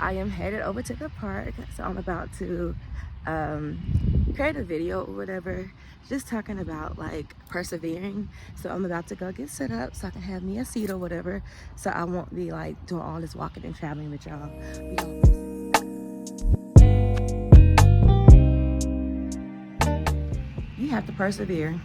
I am headed over to the park. So I'm about to create a video or whatever, just talking about like persevering. So I'm about to go get set up so I can have me a seat or whatever, so I won't be like doing all this walking and traveling with y'all. You have to persevere.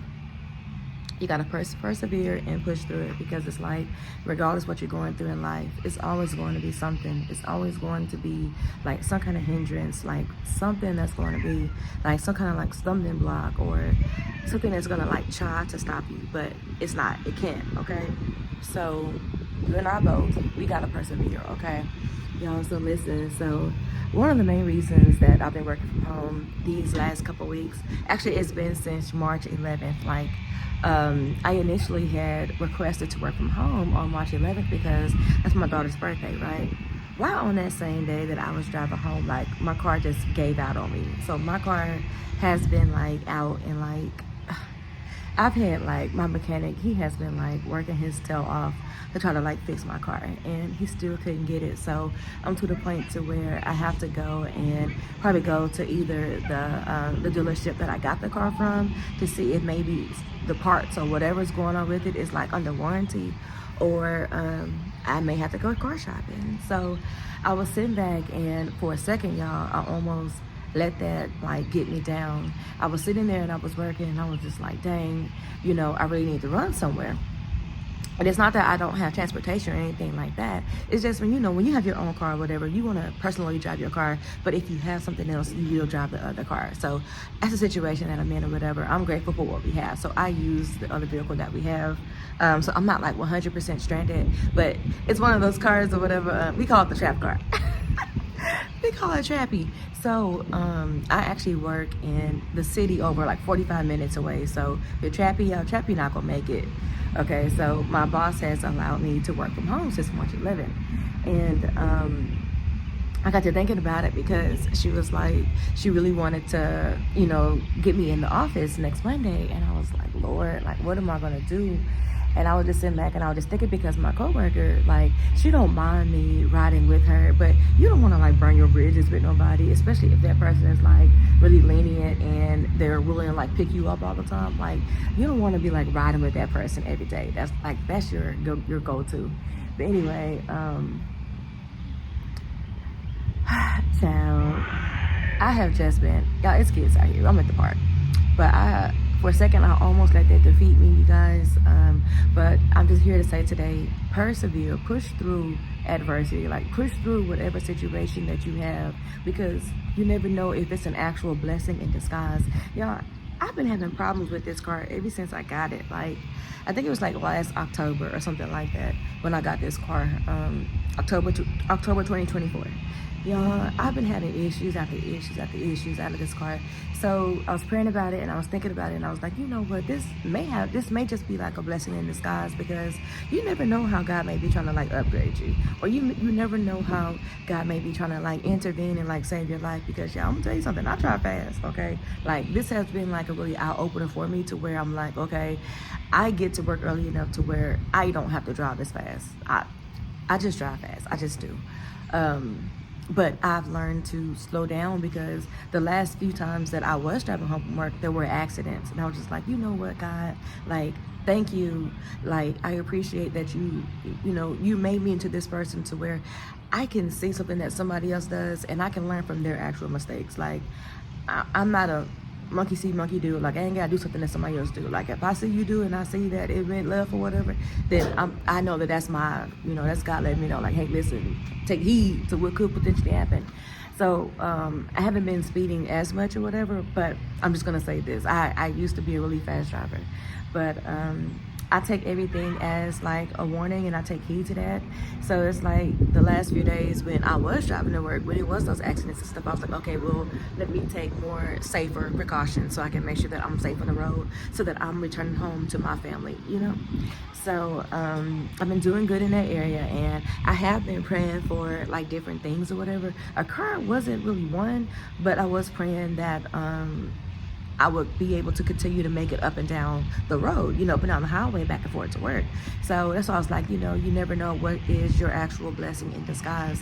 You gotta persevere and push through it, because it's like, regardless what you're going through in life, it's always going to be something. It's always going to be like some kind of hindrance, like something that's going to be like some kind of like stumbling block, or something that's gonna like try to stop you, but it's not. It can't. Okay, so you and I both, we gotta persevere. Okay, y'all. So listen. So one of the main reasons that I've been working from home these last couple weeks, actually it's been since March 11th. Like, I initially had requested to work from home on March 11th because that's my daughter's birthday, right? While on that same day that I was driving home, like my car just gave out on me. So my car has been like out, and like I've had like my mechanic, he has been like working his tail off to try to like fix my car, and he still couldn't get it. So I'm to the point to where I have to go and probably go to either the dealership that I got the car from to see if maybe the parts or whatever's going on with it is like under warranty, or I may have to go car shopping. So I was sitting back, and for a second, y'all, I almost let that like get me down. I was sitting there and I was working, and I was just like, dang, you know, I really need to run somewhere. And it's not that I don't have transportation or anything like that. It's just when, you know, when you have your own car or whatever, you want to personally drive your car. But if you have something else, you will drive the other car. So that's the situation that I'm in or whatever. I'm grateful for what we have. So I use the other vehicle that we have. So I'm not like 100% stranded, but it's one of those cars or whatever. We call it the trap car. We call it Trappy. So I actually work in the city over like 45 minutes away. So the Trappy, Trappy not gonna make it. Okay, so my boss has allowed me to work from home since March 11th. And I got to thinking about it, because she was like, she really wanted to, you know, get me in the office next Monday. And I was like, Lord, like, what am I gonna do? And I was just sitting back and I was just thinking, because my coworker, like, she don't mind me riding with her, but you don't want to like burn your bridges with nobody, especially if that person is like really lenient and they're willing to like pick you up all the time. Like, you don't want to be like riding with that person every day. That's your go-to. But anyway, child, I have just been, y'all, it's kids out here. I'm at the park, but for a second, I almost let that defeat me, you guys. But I'm just here to say today, persevere, push through adversity, like push through whatever situation that you have, because you never know if it's an actual blessing in disguise. Y'all, I've been having problems with this car ever since I got it. Like, I think it was like last October or something like that when I got this car, October 2024. Y'all, I've been having issues after issues after issues out of this car. So I was praying about it, and I was thinking about it, and I was like, you know what, this may just be like a blessing in disguise, because you never know how God may be trying to like upgrade you, or you never know how God may be trying to like intervene and like save your life. Because y'all, I'm gonna tell you something, I drive fast, okay? Like, this has been like a really eye-opener for me, to where I'm like, okay, I get to work early enough to where I don't have to drive as fast. I just drive fast, I just do. But I've learned to slow down, because the last few times that I was driving home from work, there were accidents. And I was just like, you know what, God, like, thank you. Like, I appreciate that you know, you made me into this person to where I can see something that somebody else does, and I can learn from their actual mistakes. Like, I'm not a monkey see, monkey do. Like, I ain't gotta do something that somebody else do. Like, if I see you do and I see that it went left or whatever, then I know that that's my, you know, that's God letting me know, like, hey, listen, take heed to what could potentially happen. So I haven't been speeding as much or whatever, but I'm just gonna say this. I used to be a really fast driver, but I take everything as like a warning, and I take heed to that. So it's like the last few days when I was driving to work, when it was those accidents and stuff, I was like, okay, well, let me take more safer precautions so I can make sure that I'm safe on the road, so that I'm returning home to my family, you know? So I've been doing good in that area, and I have been praying for like different things or whatever. A car wasn't really one, but I was praying that I would be able to continue to make it up and down the road, you know, up and down the highway, back and forth to work. So that's why I was like, you know, you never know what is your actual blessing in disguise.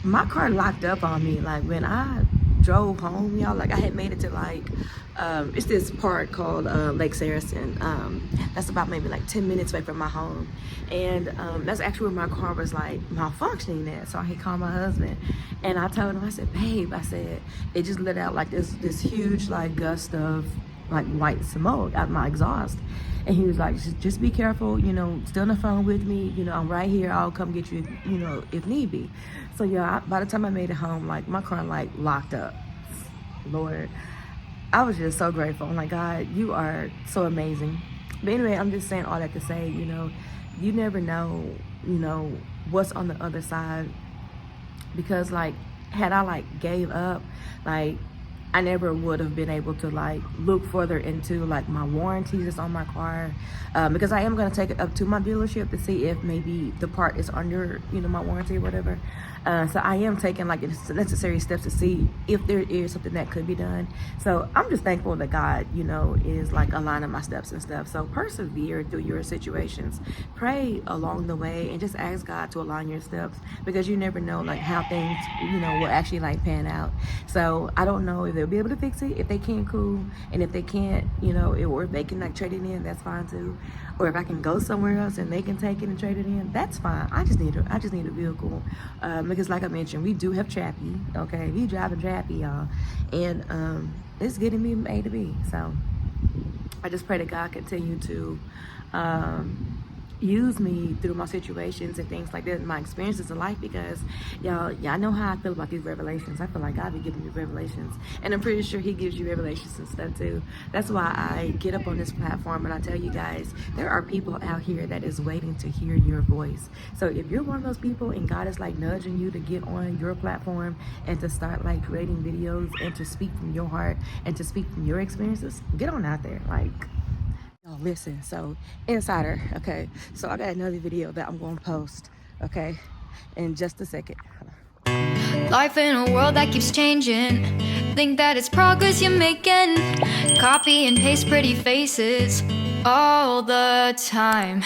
my car locked up on me. Like when I drove home, y'all, like I had made it to like it's this park called Lake Saracen. That's about maybe like 10 minutes away from my home, and that's actually where my car was like malfunctioning at. So I had called my husband, and I told him, I said, babe, I said, it just let out like this huge like gust of like white smoke out of my exhaust. And he was like, just be careful, you know, stay on the phone with me, you know, I'm right here, I'll come get you, you know, if need be. So yeah, by the time I made it home, like my car like locked up. Lord, I was just so grateful. I'm like, God, you are so amazing. But anyway, I'm just saying all that to say, you know, you never know, you know, what's on the other side. Because like, had I like gave up, like I never would have been able to like look further into like my warranties that's on my car, because I am going to take it up to my dealership to see if maybe the part is under, you know, my warranty or whatever. So I am taking like necessary steps to see if there is something that could be done. So I'm just thankful that God, you know, is like aligning my steps and stuff. So persevere through your situations, pray along the way, and just ask God to align your steps, because you never know like how things, you know, will actually like pan out. So I don't know if they'll be able to fix it. If they can, cool. And if they can't, you know, or if they can like trade it in, that's fine too. Or if I can go somewhere else and they can take it and trade it in, that's fine. I just need a vehicle, because like I mentioned, we do have Trappy. Okay, we driving Trappy, y'all, and it's getting me from A to B. So I just pray that God continue to use me through my situations and things like that, my experiences in life, because y'all know how I feel about these revelations. I feel like God be giving me revelations, and I'm pretty sure he gives you revelations and stuff too. That's why I get up on this platform and I tell you guys, there are people out here that is waiting to hear your voice. So if you're one of those people and God is like nudging you to get on your platform and to start like creating videos and to speak from your heart and to speak from your experiences, get on out there. Like, oh, listen, so Insider, okay, so I got another video that I'm going to post, okay, in just a second. Life in a world that keeps changing, think that it's progress you're making, copy and paste pretty faces all the time.